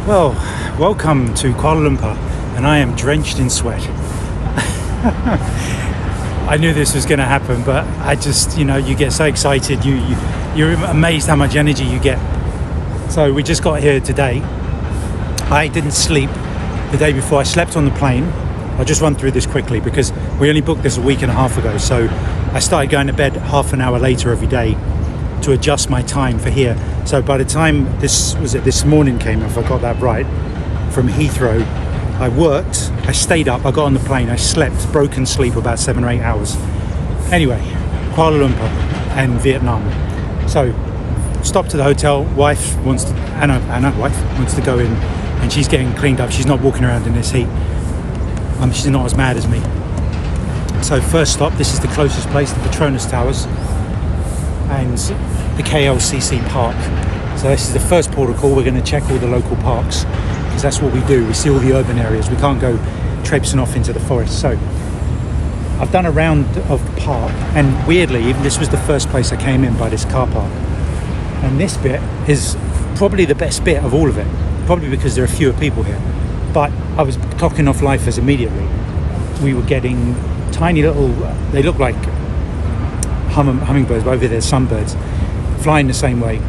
Well, welcome to Kuala Lumpur, and I am drenched in sweat. I knew this was going to happen, but I just, you get so excited, you're amazed how much energy you get. So we just got here today. I didn't sleep the day before. I slept on the plane. I'll just run through this quickly because we only booked this a week and a half ago. So I started going to bed half an hour later every day to adjust my time for here. So by the time this morning came, if I got that right, from Heathrow, I worked, I stayed up, I got on the plane, I slept, broken sleep about 7 or 8 hours. Anyway, Kuala Lumpur and Vietnam. So stopped at the hotel, Anna wife wants to go in, and she's getting cleaned up. She's not walking around in this heat. She's not as mad as me. So first stop, this is the closest place, the Petronas Towers and the KLCC park. So this is the first port of call. We're going to check all the local parks because that's what we do. We see all the urban areas. We can't go traipsing off into the forest. So I've done a round of the park, and weirdly, even this was the first place I came in by this car park. And this bit is probably the best bit of all of it, probably because there are fewer people here. But I was clocking off lifers immediately. We were getting tiny little, they look like hummingbirds, but over there sunbirds, flying the same way.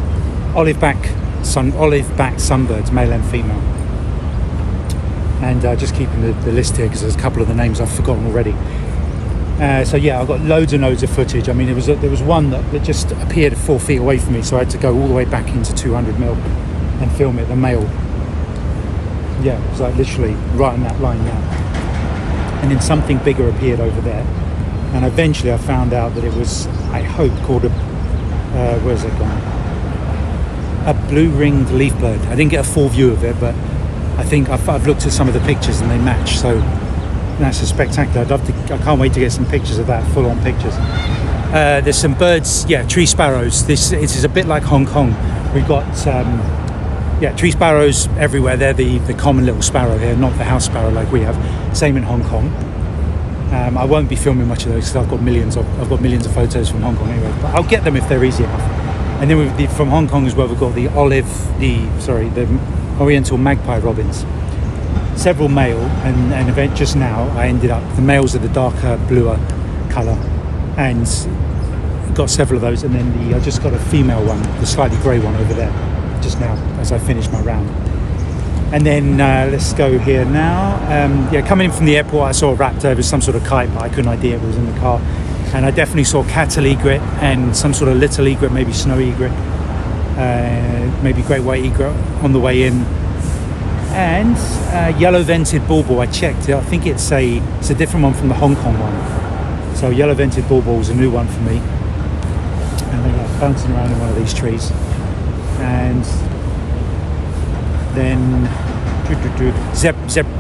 Olive-backed sunbirds, male and female. And just keeping the list here because there's a couple of the names I've forgotten already. So yeah, I've got loads and loads of footage. I mean, there was one that just appeared 4 feet away from me, so I had to go all the way back into 200mm and film it, the male. Yeah, it was like literally right on that line now. And then something bigger appeared over there. And eventually I found out that it was, I hope, called where's it gone? A blue-ringed leaf bird. I didn't get a full view of it, but I think I've looked at some of the pictures and they match. So that's a spectacular. I can't wait to get some pictures of that, full-on pictures. There's some birds, tree sparrows. It is a bit like Hong Kong. We've got tree sparrows everywhere. They're the common little sparrow here, not the house sparrow like we have. Same in Hong Kong. I won't be filming much of those because I've got millions of photos from Hong Kong anyway. But I'll get them if they're easy enough. And then from Hong Kong as well, we've got the Oriental magpie robins. Several male, and an event just now, I ended up, the males are the darker, bluer colour, and got several of those. And then I just got a female one, the slightly grey one over there, just now as I finished my round. And then let's go here now. Coming in from the airport, I saw a raptor. It was some sort of kite, but I couldn't idea it was in the car. And I definitely saw cattle egret and some sort of little egret, maybe snow egret, maybe great white egret on the way in. And yellow-vented bulbul, I checked it. I think it's a different one from the Hong Kong one. So yellow-vented bulbul is a new one for me. And they're bouncing around in one of these trees. And then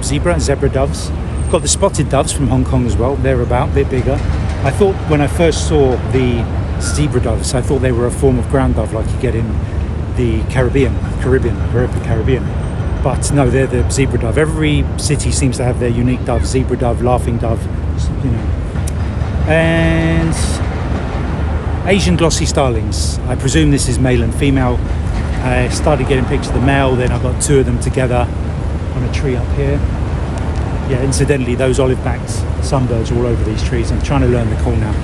zebra doves. Got the spotted doves from Hong Kong as well. They're a bit bigger. I thought when I first saw the zebra doves, I thought they were a form of ground dove like you get in the Caribbean. But no, they're the zebra dove. Every city seems to have their unique dove. Zebra dove, laughing dove, And Asian glossy starlings. I presume this is male and female. I started getting pictures of the male, then I got 2 of them together on a tree up here. Yeah, incidentally, those olive-backed sunbirds are all over these trees. I'm trying to learn the call now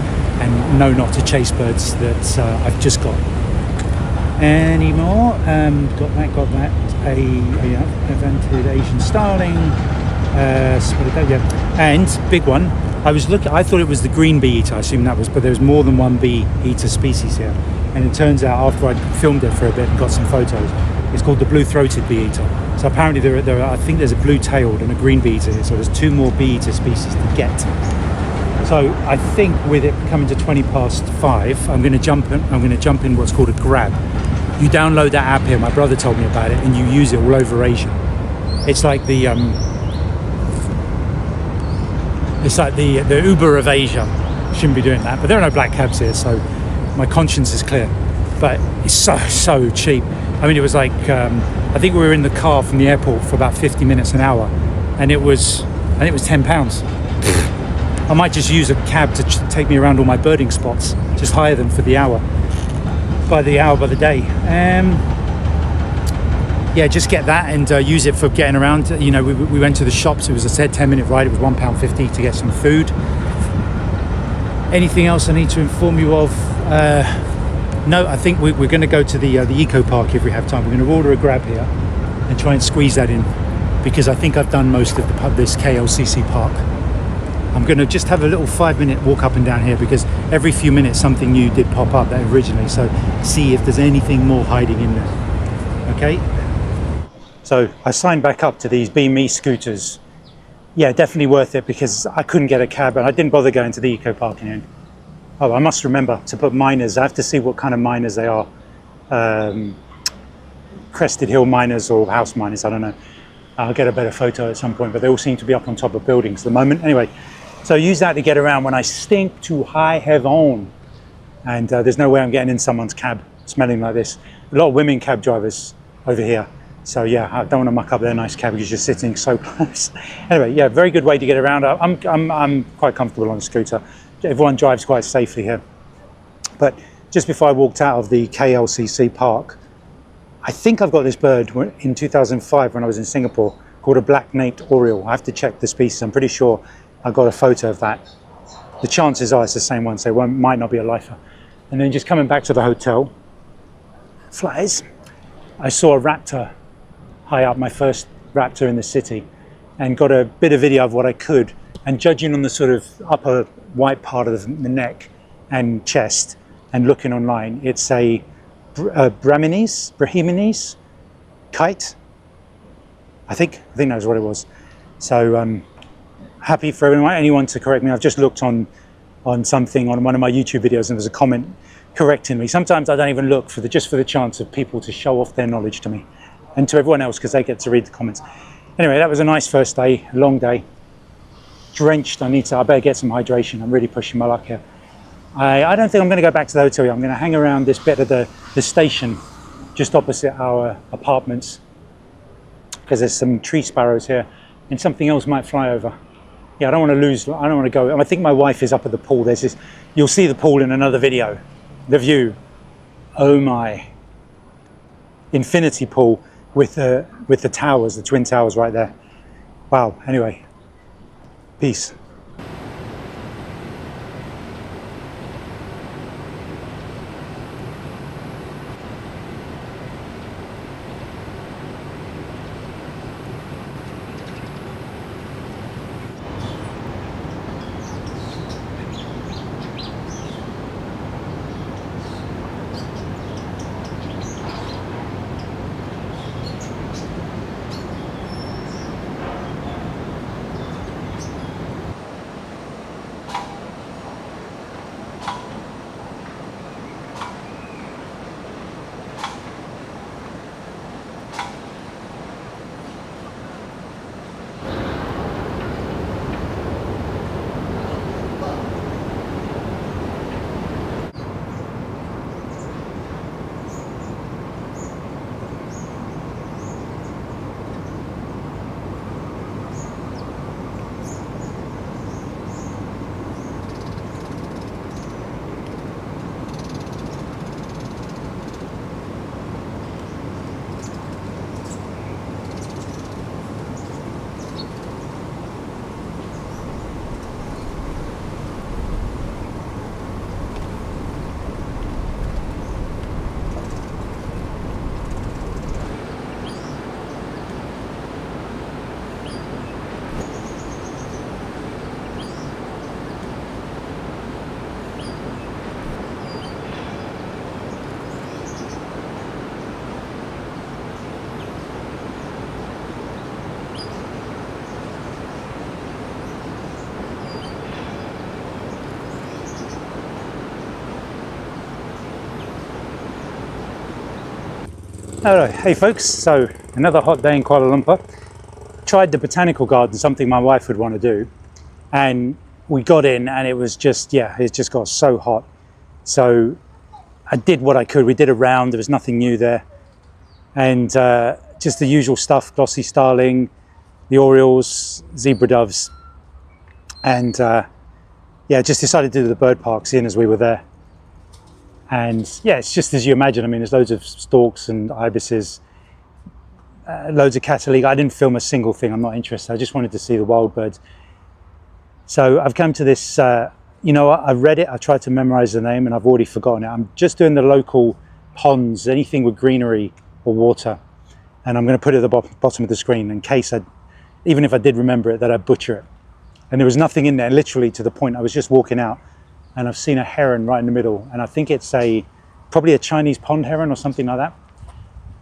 and know not to chase birds that I've just got. Any more? Got that. A vented Asian starling. And big one. I thought it was the green bee eater. I assume that was, but there's more than one bee eater species here. And it turns out after I filmed it for a bit and got some photos, it's called the blue-throated bee eater. So apparently there are, I think there's a blue-tailed and a green bee eater here. So there's 2 more bee eater species to get. So I think with it coming to 5:20, I'm going to jump in what's called a grab. You download that app here. My brother told me about it, and you use it all over Asia. It's like the Uber of Asia. Shouldn't be doing that, but there are no black cabs here, so my conscience is clear. But it's so cheap. I mean, it was like I think we were in the car from the airport for about 50 minutes an hour, and it was £10. I might just use a cab to take me around all my birding spots. Just hire them for the hour, by the day. yeah, just get that and use it for getting around. You know, we went to the shops. It was a 10-minute ride. It was £1.50 to get some food. Anything else I need to inform you of? No, I think we're going to go to the eco park if we have time. We're going to order a grab here and try and squeeze that in, because I think I've done most of this KLCC park. I'm going to just have a little 5-minute walk up and down here, because every few minutes something new did pop up there originally. So see if there's anything more hiding in there. Okay. So I signed back up to these Be Me scooters. Yeah, definitely worth it, because I couldn't get a cab and I didn't bother going to the eco park in the end. Oh, I must remember to put miners. I have to see what kind of miners they are. Crested hill miners or house miners, I don't know. I'll get a better photo at some point, but they all seem to be up on top of buildings at the moment. Anyway, so I use that to get around when I stink to high heaven. And there's no way I'm getting in someone's cab smelling like this. A lot of women cab drivers over here. So yeah, I don't want to muck up their nice cab because you're sitting so close. Anyway, yeah, very good way to get around. I'm quite comfortable on a scooter. Everyone drives quite safely here. But just before I walked out of the KLCC park, I think I've got this bird in 2005 when I was in Singapore called a black-naped oriole. I have to check the species. I'm pretty sure I got a photo of that. The chances are it's the same one, so it might not be a lifer. And then just coming back to the hotel, flies, I saw a raptor high up, my first raptor in the city, and got a bit of video of what I could. And judging on the sort of upper white part of the neck and chest and looking online, it's a Brahminese kite. I think that's what it was. So happy for anyone to correct me. I've just looked on something on one of my YouTube videos and there's a comment correcting me. Sometimes I don't even look just for the chance of people to show off their knowledge to me and to everyone else, because they get to read the comments. Anyway, that was a nice first day, a long day. Drenched. I better get some hydration. I'm really pushing my luck here. I don't think I'm going to go back to the hotel yet. I'm going to hang around this bit of the station just opposite our apartments, because there's some tree sparrows here and something else might fly over. Yeah, I don't want to go. I think my wife is up at the pool. There's this, you'll see the pool in another video. The view. Oh my. Infinity pool with the towers, the twin towers right there. Wow. Anyway, peace. Hello, hey folks, so another hot day in Kuala Lumpur. Tried the botanical garden, something my wife would want to do, and we got in and it was just, it just got so hot. So I did what I could. We did a round, there was nothing new there, and just the usual stuff, glossy starling, the orioles, zebra doves, and just decided to do the bird park seeing as we were there. And yeah, it's just as you imagine. I mean, there's loads of storks and ibises, loads of cattle. I didn't film a single thing. I'm not interested. I just wanted to see the wild birds. So I've come to this, you know, I read it, I tried to memorize the name and I've already forgotten it. I'm just doing the local ponds, anything with greenery or water. And I'm going to put it at the bottom of the screen in case even if I did remember it, that I'd butcher it. And there was nothing in there, literally to the point I was just walking out and I've seen a heron right in the middle. And I think it's probably a Chinese pond heron or something like that.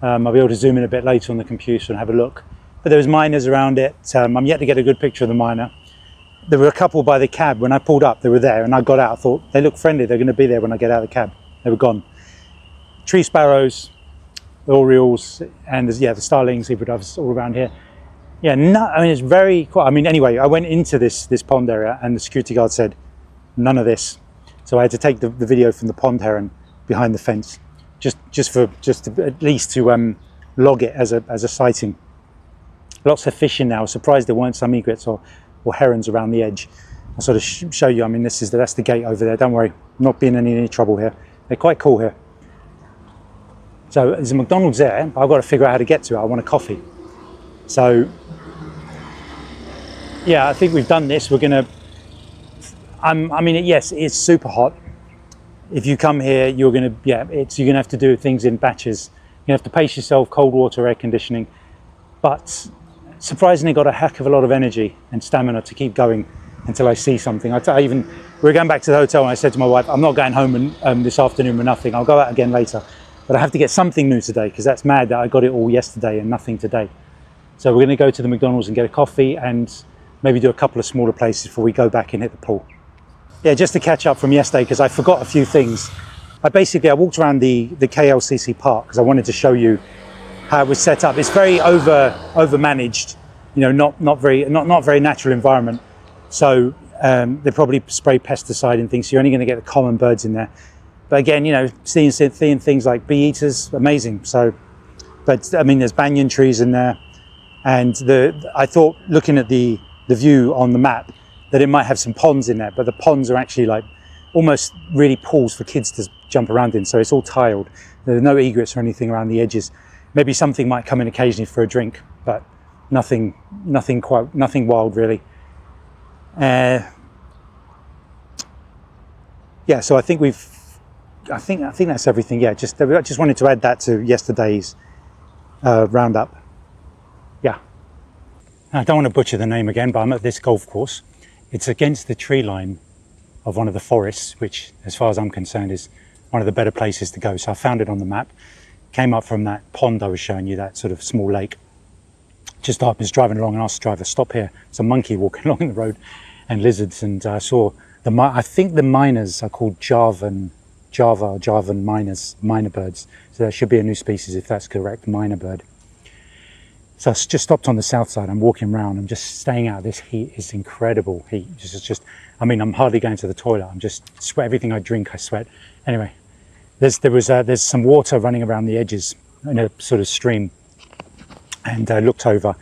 I'll be able to zoom in a bit later on the computer and have a look. But there was miners around it. I'm yet to get a good picture of the miner. There were a couple by the cab. When I pulled up, they were there and I got out. I thought, they look friendly. They're going to be there when I get out of the cab. They were gone. Tree sparrows, the orioles, and the starlings, zebra doves all around here. Yeah, no, I mean, it's very quiet. I mean, anyway, I went into this pond area and the security guard said, none of this. So I had to take the video from the pond heron behind the fence, just at least to log it as a sighting. Lots of fishing now. I was surprised there weren't some egrets or herons around the edge. I'll sort of show you. I mean, that's the gate over there. Don't worry, I'm not being in any trouble here. They're quite cool here. So there's a McDonald's there, but I've got to figure out how to get to it. I want a coffee. So yeah, I think we've done this. We're gonna, I mean, yes, it's super hot. If you come here, you're gonna have to do things in batches. You have to pace yourself, cold water, air conditioning, but surprisingly got a heck of a lot of energy and stamina to keep going until I see something. We were going back to the hotel and I said to my wife, I'm not going home this afternoon with nothing. I'll go out again later. But I have to get something new today because that's mad that I got it all yesterday and nothing today. So we're going to go to the McDonald's and get a coffee and maybe do a couple of smaller places before we go back and hit the pool. Yeah, just to catch up from yesterday because I forgot a few things. I walked around the KLCC park because I wanted to show you how it was set up. It's very over managed, you know, not very natural environment. So they probably spray pesticide and things. So you're only going to get the common birds in there. But again, you know, seeing things like bee eaters, amazing. So, but I mean, there's banyan trees in there, and I thought looking at the view on the map that it might have some ponds in there, but the ponds are actually like almost really pools for kids to jump around in. So it's all tiled. There are no egrets or anything around the edges. Maybe something might come in occasionally for a drink, but nothing wild really. Yeah, so I think that's everything. Yeah, I just wanted to add that to yesterday's roundup. Yeah, I don't want to butcher the name again, but I'm at this golf course. It's against the tree line of one of the forests, which, as far as I'm concerned, is one of the better places to go. So I found it on the map. Came up from that pond I was showing you, that sort of small lake. Just I was driving along and asked the driver, stop here. There's a monkey walking along the road and lizards, and I saw I think the miners are called Javan minor birds. So there should be a new species if that's correct, minor bird. So I just stopped on the south side. I'm walking around. I'm just staying out of this heat. It's incredible heat. I mean, I'm hardly going to the toilet. I'm just sweat. Everything I drink, I sweat. Anyway, there's some water running around the edges in a sort of stream, and I looked over,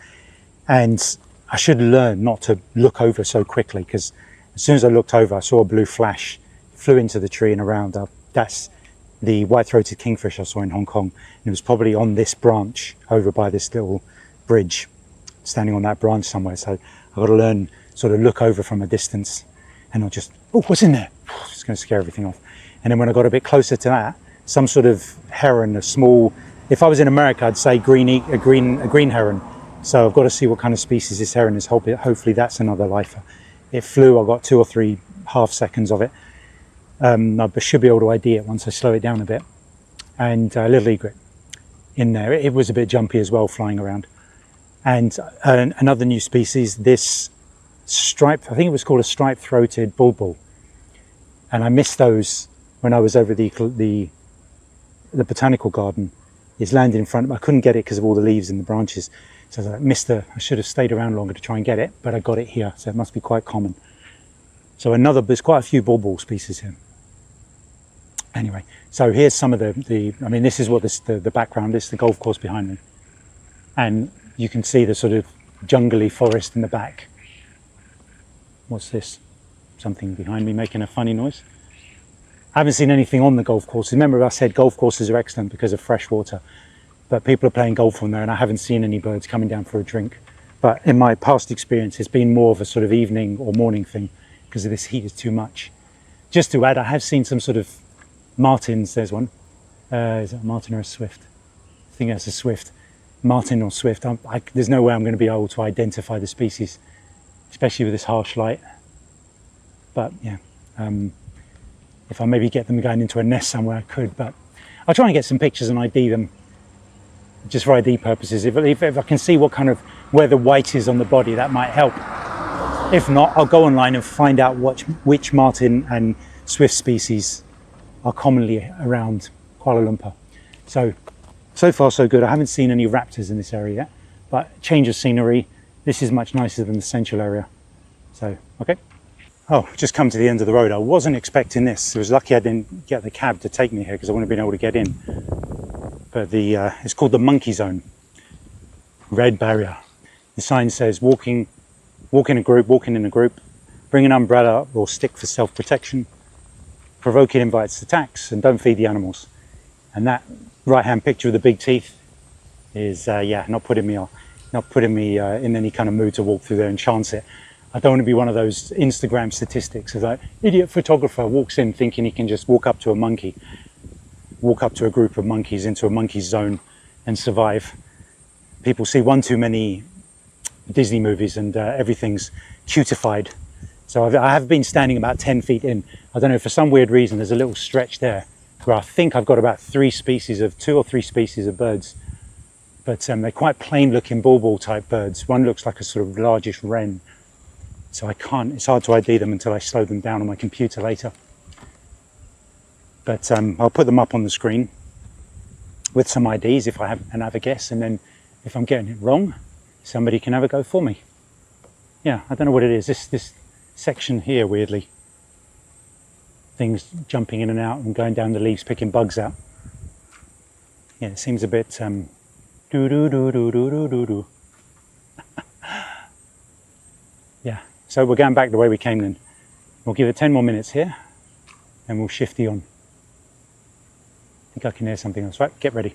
and I should learn not to look over so quickly, because as soon as I looked over, I saw a blue flash, flew into the tree and around. That's the white-throated kingfish I saw in Hong Kong. And it was probably on this branch over by this little bridge, standing on that branch somewhere. So I've got to learn, sort of look over from a distance and not just, oh, what's in there? It's going to scare everything off. And then when I got a bit closer to that, some sort of heron, a small, if I was in America, I'd say a green heron. So I've got to see what kind of species this heron is. Hopefully that's another lifer. It flew, I got 2 or 3 half seconds of it. I should be able to ID it once I slow it down a bit. And a little egret in there. It was a bit jumpy as well, flying around. And another new species, this striped, I think it was called a striped-throated bulbul. And I missed those when I was over the botanical garden. It's landed in front of me. I couldn't get it because of all the leaves and the branches. So I was like, I should have stayed around longer to try and get it, but I got it here, so it must be quite common. So there's quite a few bulbul species here. Anyway, so here's some of I mean, this is what the background is, the golf course behind me. And you can see the sort of jungly forest in the back. What's this? Something behind me making a funny noise. I haven't seen anything on the golf course. Remember I said golf courses are excellent because of fresh water. but people are playing golf on there, and I haven't seen any birds coming down for a drink. But in my past experience, it's been more of a sort of evening or morning thing because of this heat is too much. Just to add, I have seen some sort of martins. There's one. Is it a martin or a swift? I think that's a swift. Martin or swift. There's no way I'm going to be able to identify the species, especially with this harsh light. But yeah, if I maybe get them going into a nest somewhere, I could. But I'll try and get some pictures and ID them, just for ID purposes. If I can see what kind of, where the white is on the body, that might help. If not, I'll go online and find out which martin and swift species are commonly around Kuala Lumpur. So far so good. I haven't seen any raptors in this area yet, but change of scenery. This is much nicer than the central area. So, okay. Oh, just come to the end of the road. I wasn't expecting this. I was lucky I didn't get the cab to take me here because I wouldn't have been able to get in. But it's called the monkey zone. Red barrier. The sign says walking in a group, bring an umbrella or stick for self-protection, provoking invites attacks, and don't feed the animals. And that right-hand picture of the big teeth is, not putting me in any kind of mood to walk through there and chance it. I don't want to be one of those Instagram statistics of that idiot photographer walks in thinking he can just walk up to a group of monkeys into a monkey zone and survive. People see one too many Disney movies and everything's cutified. So I have been standing about 10 feet in. I don't know, for some weird reason, there's a little stretch there where I think I've got about 2 or 3 species of birds. But they're quite plain looking bulbul type birds. One looks like a sort of largish wren. So it's hard to ID them until I slow them down on my computer later. But I'll put them up on the screen with some IDs if I have a guess, and then if I'm getting it wrong, somebody can have a go for me. Yeah, I don't know what it is. This section here, weirdly, things jumping in and out and going down the leaves, picking bugs out. Yeah, it seems a bit do. Yeah, so we're going back the way we came then. We'll give it 10 more minutes here and we'll shifty on. I think I can hear something else. Right, get ready.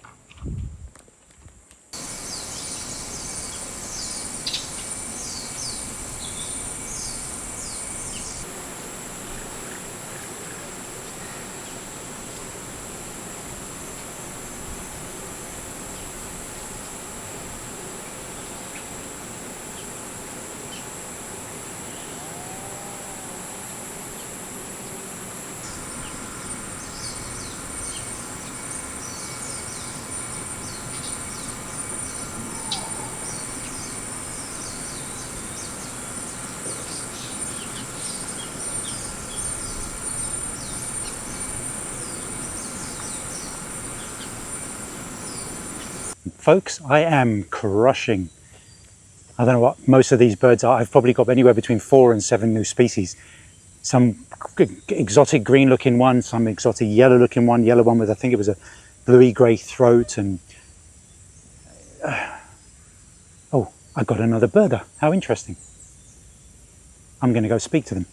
Folks, I am crushing. I don't know what most of these birds are. I've probably got anywhere between 4 and 7 new species. Some exotic green looking one, some exotic yellow looking one, yellow one with, I think it was a bluey grey throat, and oh, I got another birder. How interesting. I'm going to go speak to them.